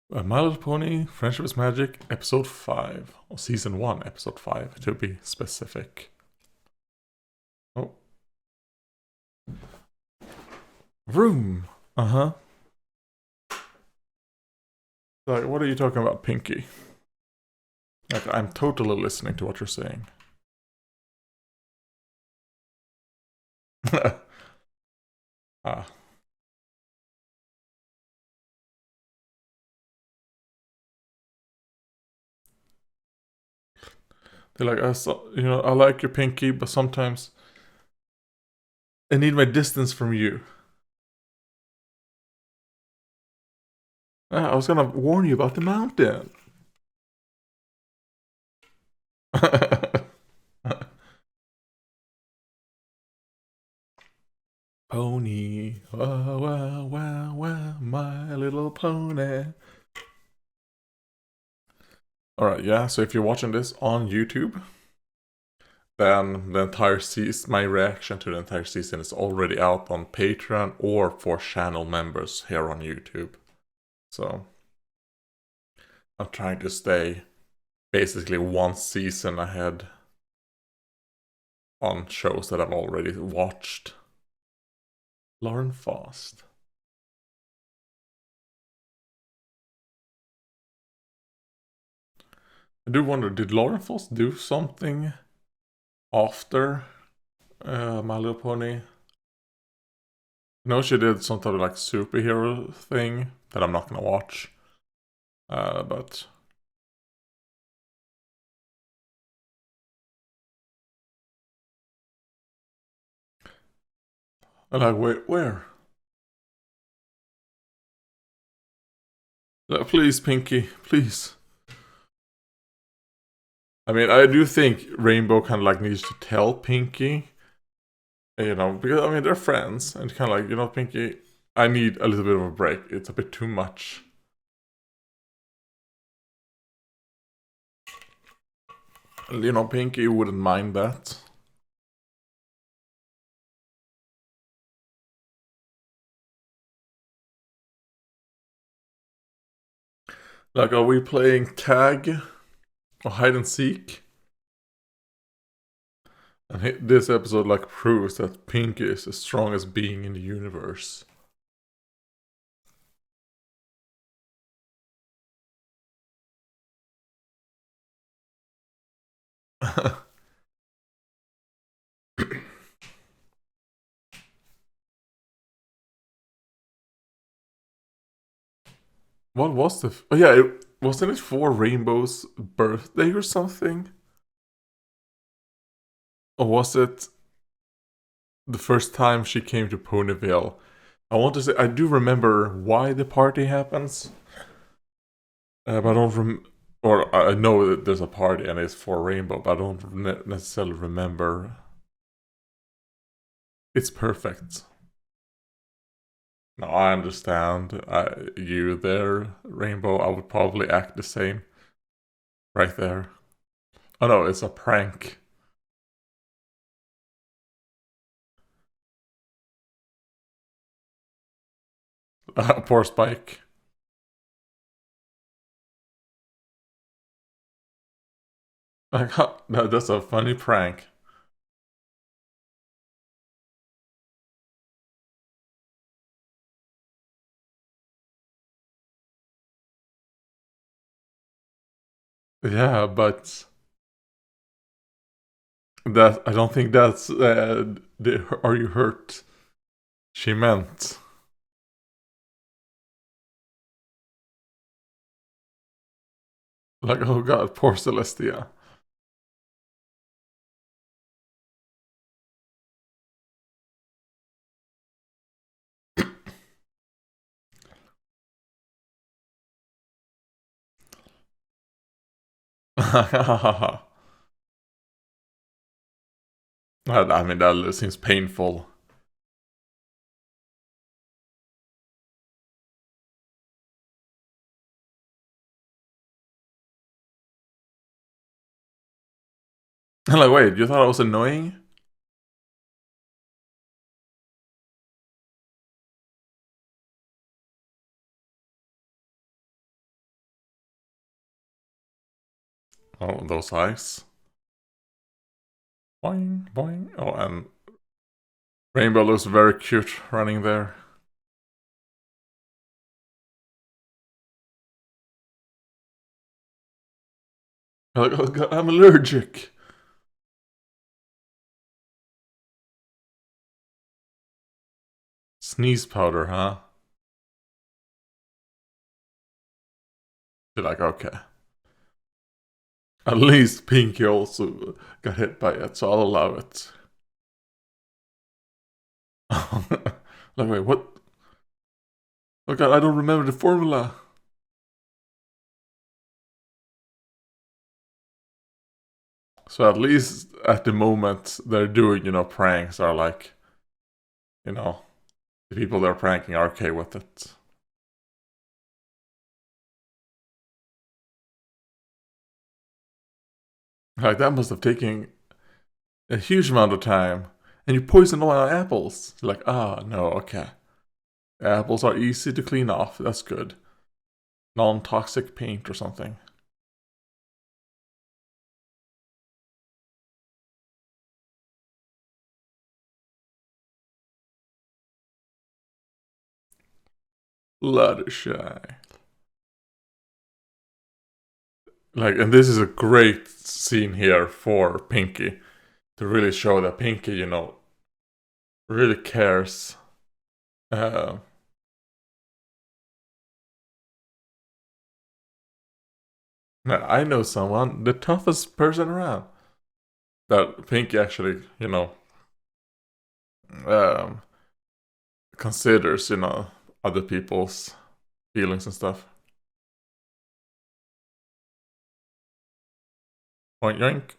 My Little Pony, Friendship is Magic, Episode 5. Or Season 1, Episode 5, to be specific. Oh. Room! Uh-huh. Like, what are you talking about, Pinkie? Like, I'm totally listening to what you're saying. Ah. They're like, I like your Pinkie, but sometimes I need my distance from you. I was gonna warn you about the mountain. Pony, wow, wow, wow, wow, my little pony. Alright, yeah, so if you're watching this on YouTube, then the entire season, my reaction to the entire season is already out on Patreon or for channel members here on YouTube. So, I'm trying to stay basically one season ahead on shows that I've already watched. Lauren Faust. I do wonder, did Lauren Faust do something after My Little Pony? No, she did some type of like superhero thing that I'm not gonna watch. But I'm like, wait, where? Please, Pinkie, please. I mean, I do think Rainbow kind of like needs to tell Pinkie, because I mean they're friends, and kind of like, Pinkie, I need a little bit of a break. It's a bit too much. Pinkie wouldn't mind that. Like, are we playing tag or hide and seek? And this episode like proves that Pinkie is the strongest being in the universe. What was the? Oh yeah, wasn't it for Rainbow's birthday or something? Or was it the first time she came to Ponyville? I want to say I do remember why the party happens, but I don't or I know that there's a party and it's for Rainbow, but I don't necessarily remember. It's perfect. No, I understand. You there, Rainbow. I would probably act the same. Right there. Oh no, it's a prank. Poor Spike. Like, that's a funny prank. Yeah, but that I don't think that's the "Are you hurt?" she meant. Like, oh god, poor Celestia. I mean, that seems painful. I'm like, wait, you thought I was annoying? Oh, those eyes. Boing, boing. Oh, and Rainbow looks very cute running there. Like, oh God, I'm allergic. Sneeze powder, huh? You're like, okay. At least Pinkie also got hit by it, so I'll allow it. Like, wait, what? Oh God, I don't remember the formula. So at least at the moment they're doing, pranks are like, you know, the people they're pranking are okay with it. Like that must have taken a huge amount of time. And you poisoned all my apples. Like, no, okay. Apples are easy to clean off. That's good. Non-toxic paint or something. Fluttershy. Like, and this is a great scene here for Pinkie to really show that Pinkie, really cares. Uh, I know someone, the toughest person around. That Pinkie actually, um, considers, other people's feelings and stuff. Oink yoink.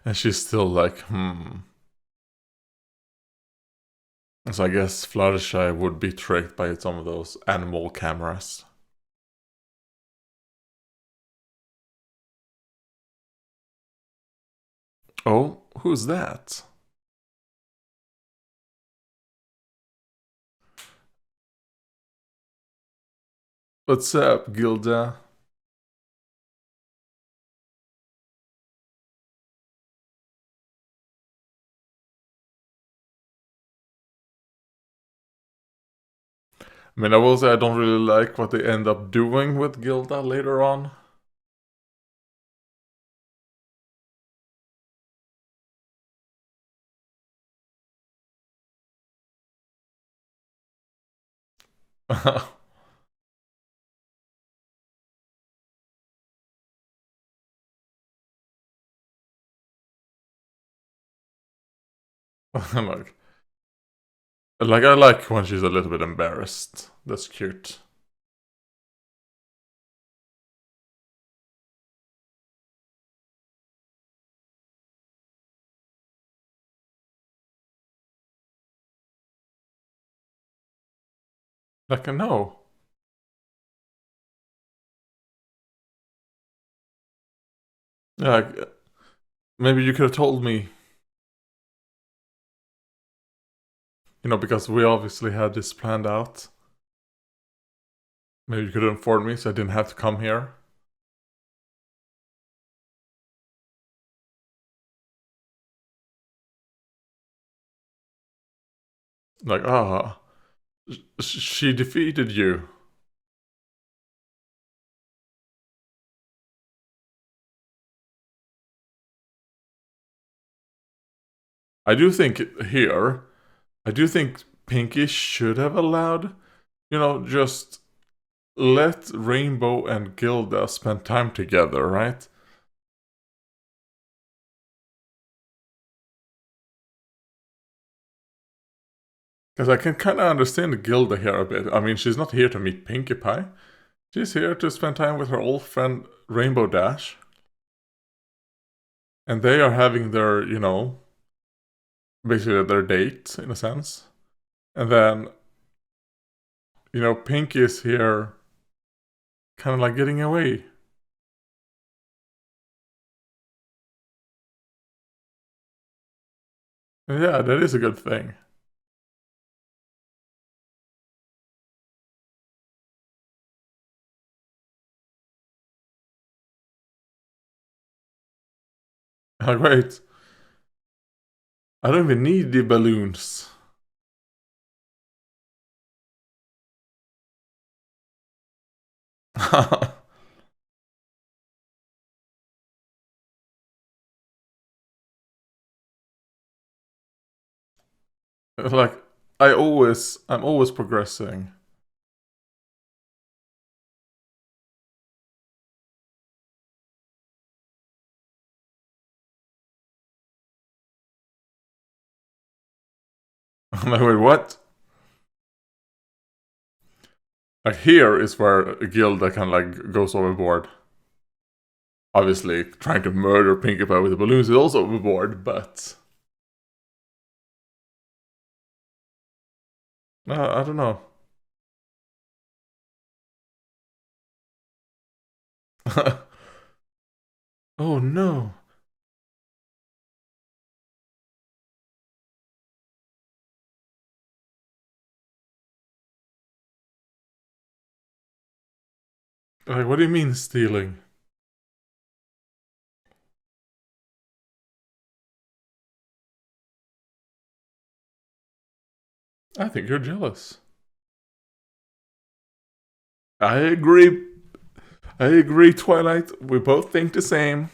And she's still like, So I guess Fluttershy would be tricked by some of those animal cameras. Oh, who's that? What's up, Gilda? I mean, I will say I don't really like what they end up doing with Gilda later on. like, I like when she's a little bit embarrassed. That's cute. Like, no. Like, maybe you could have told me, because we obviously had this planned out. Maybe you could have informed me so I didn't have to come here. Like, she defeated you. I do think here, I do think Pinkie should have allowed, just let Rainbow and Gilda spend time together, right? Because I can kind of understand Gilda here a bit. I mean, she's not here to meet Pinkie Pie. She's here to spend time with her old friend Rainbow Dash. And they are having their, basically their date, in a sense. And then, Pinkie is here kind of like getting away. And yeah, that is a good thing. Like, wait, I don't even need the balloons. Like, I'm always progressing. I'm like, wait, what? Like, here is where Gilda kind of like goes overboard. Obviously, trying to murder Pinkie Pie with the balloons is also overboard, but I don't know. Oh no! Like, what do you mean stealing? I think you're jealous. I agree. I agree, Twilight. We both think the same.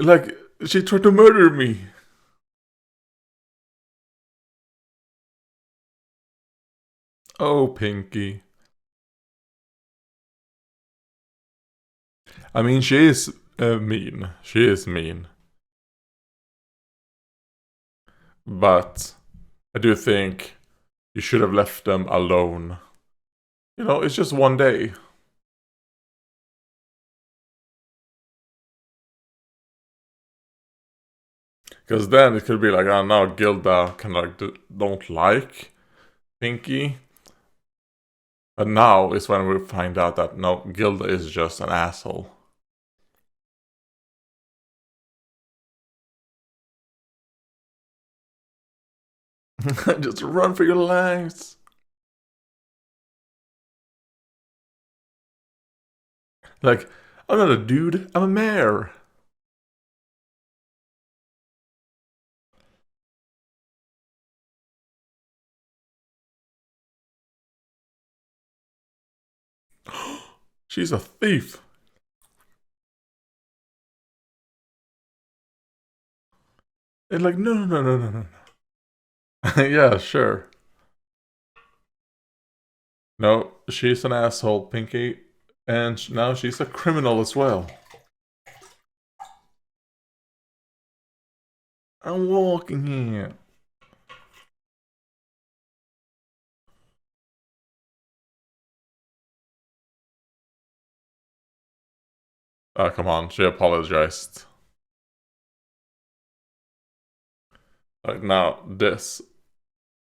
Like, she tried to murder me. Oh, Pinkie. I mean, she is mean. She is mean. But I do think you should have left them alone. You know, it's just one day. Because then it could be like, oh, now Gilda kind of like don't like Pinkie. But now is when we find out that no, Gilda is just an asshole. Just run for your lives. Like, I'm not a dude, I'm a mayor. She's a thief. And like, no, no, no, no, no, no. Yeah, sure. No, she's an asshole, Pinkie. And now she's a criminal as well. I'm walking here. Oh, come on, she apologized. Like, now, this.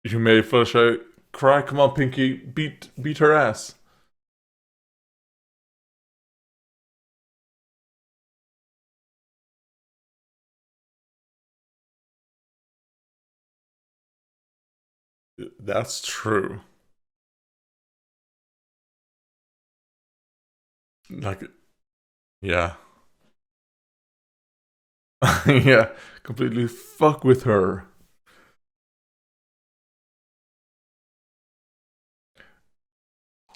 You made Fluttershy cry. Come on, Pinkie, beat her ass. That's true. Like, yeah. Yeah, completely fuck with her.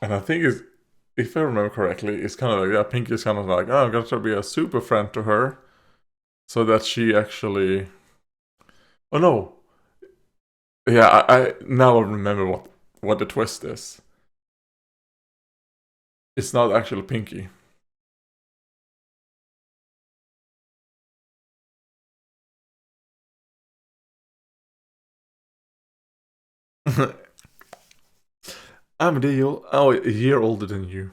And I think it's, if I remember correctly, it's kind of like, yeah, Pinkie's kind of like, oh, I'm gonna try to be a super friend to her. So that she actually. Oh no. Yeah, I now I remember what the twist is. It's not actually Pinkie. I'm a year older than you.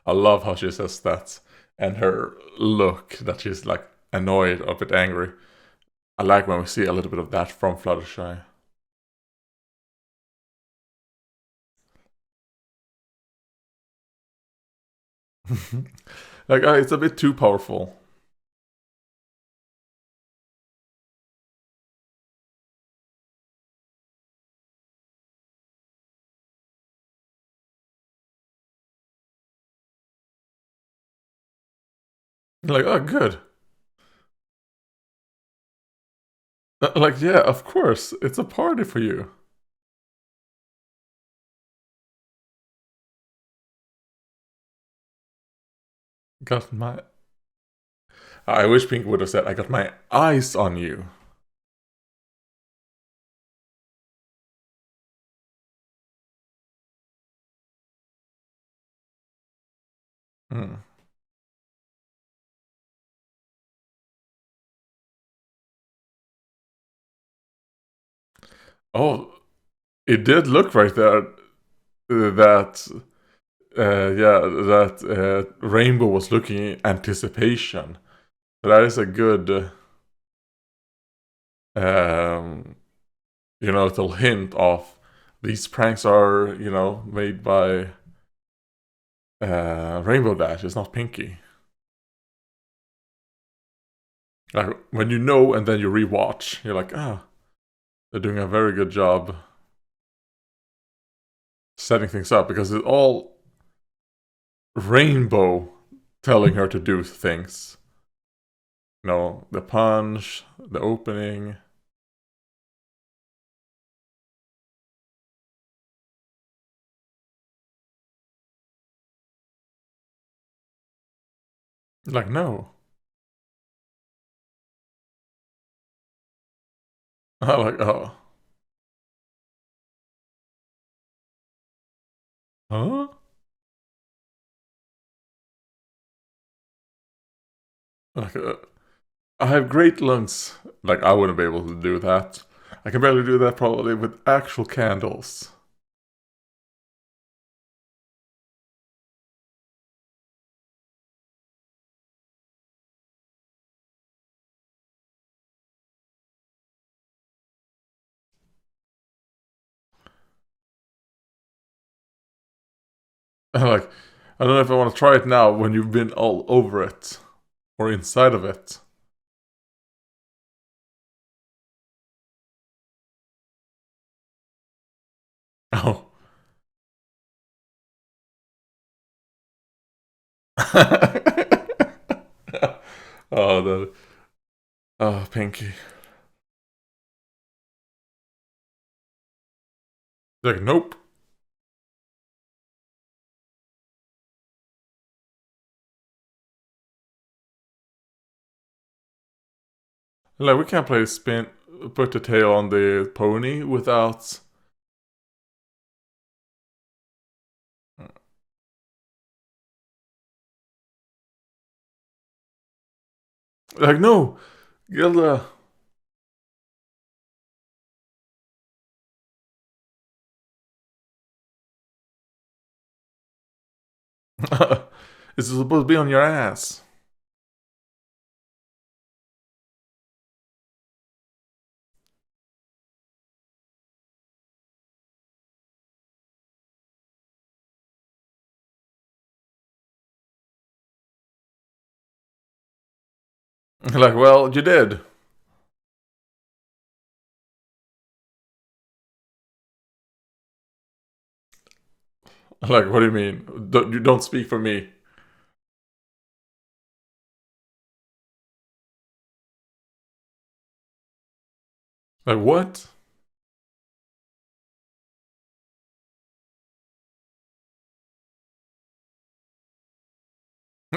I love how she says that. And her look that she's like annoyed or a bit angry. I like when we see a little bit of that from Fluttershy. Like, it's a bit too powerful. Like, oh, good. Like, yeah, of course, it's a party for you. Got my. I wish Pink would have said, "I got my eyes on you." Hmm. Oh, it did look right there that yeah, that Rainbow was looking in anticipation. That is a good, um, little hint of these pranks are, made by Rainbow Dash. It's not Pinkie. Like when you know and then you rewatch, you're like, ah, they're doing a very good job setting things up because it's all Rainbow telling her to do things. The punch, the opening. Like, no. I'm like, oh. Huh? Like, I have great lungs. Like, I wouldn't be able to do that. I can barely do that probably with actual candles. Like, I don't know if I want to try it now when you've been all over it or inside of it. Oh. Oh, the oh, Pinky. Like, nope. Like, we can't play spin, put the tail on the pony without. Like, no, Gilda. It's supposed to be on your ass. Like, well, you did. Like, what do you mean? You don't speak for me. Like, what?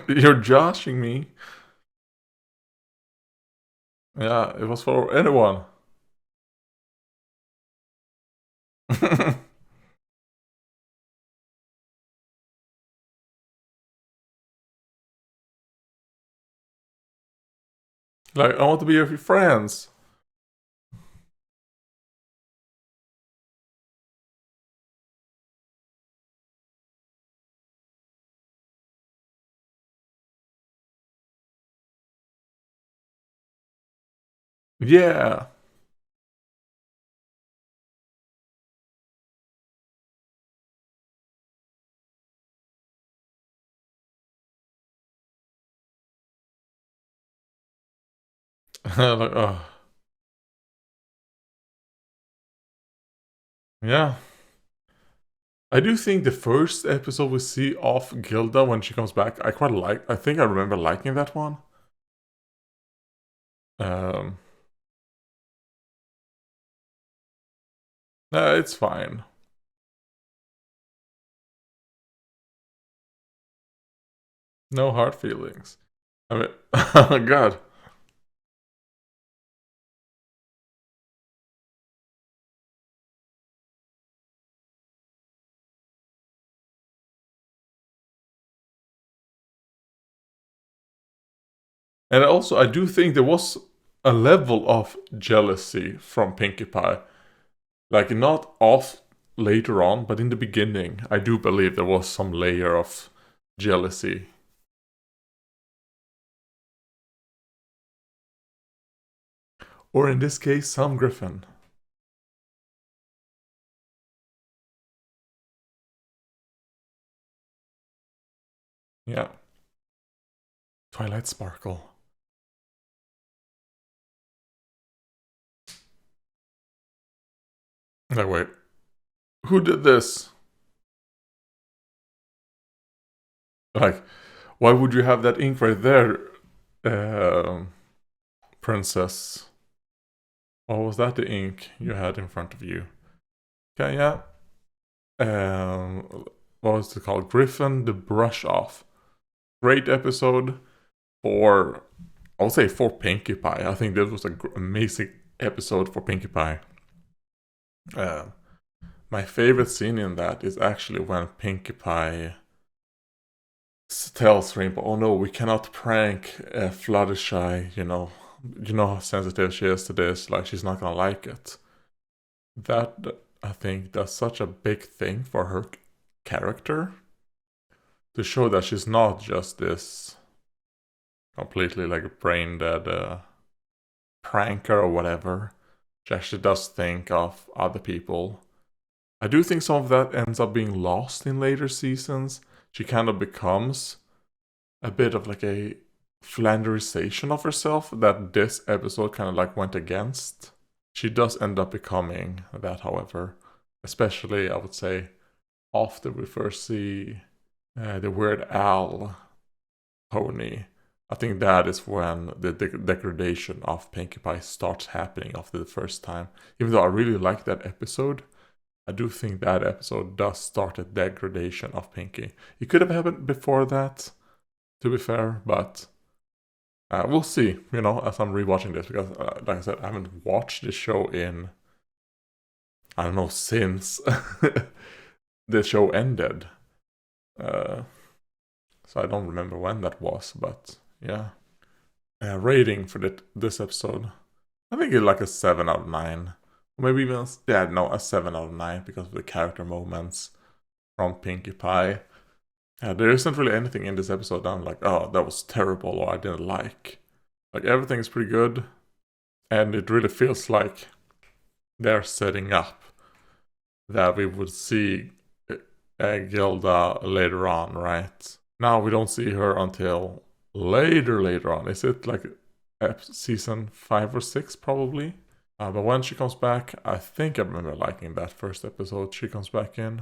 You're joshing me. Yeah, it was for anyone. Like, I want to be your friends. Yeah. Like, oh. Yeah. I do think the first episode we see of Gilda when she comes back, I quite like. I think I remember liking that one. Um, it's fine. No hard feelings. I mean, oh god. And also, I do think there was a level of jealousy from Pinkie Pie. Like, not off later on, but in the beginning, I do believe there was some layer of jealousy. Or in this case, some Griffon. Yeah. Twilight Sparkle. Like, wait. Who did this? Like, why would you have that ink right there, princess? Or was that the ink you had in front of you? Okay, yeah. What was it called? Griffon the Brush Off. Great episode for, I would say, for Pinkie Pie. I think this was an amazing episode for Pinkie Pie. Uh, my favorite scene in that is actually when Pinkie Pie tells Rainbow, "Oh no, we cannot prank Fluttershy. You know how sensitive she is to this. Like she's not gonna like it." That I think that's such a big thing for her character to show that she's not just this completely like a brain dead pranker or whatever. She actually does think of other people. I do think some of that ends up being lost in later seasons. She kind of becomes a bit of like a Flanderization of herself that this episode kind of like went against. She does end up becoming that, however, especially I would say after we first see the Weird Al pony. I think that is when the degradation of Pinkie Pie starts happening after the first time. Even though I really like that episode, I do think that episode does start a degradation of Pinkie. It could have happened before that, to be fair, but we'll see, as I'm rewatching this, because, like I said, I haven't watched the show in, I don't know, since the show ended. So I don't remember when that was, but yeah. Rating for this episode, I think it's like a 7 out of 9. Or maybe even, yeah, no, a 7 out of 9 because of the character moments from Pinkie Pie. There isn't really anything in this episode that I'm like, oh, that was terrible or I didn't like. Like, everything is pretty good. And it really feels like they're setting up that we would see Gilda later on, right? Now we don't see her until later on. Is it like season 5 or 6 probably? But when she comes back, I think I remember liking that first episode she comes back in.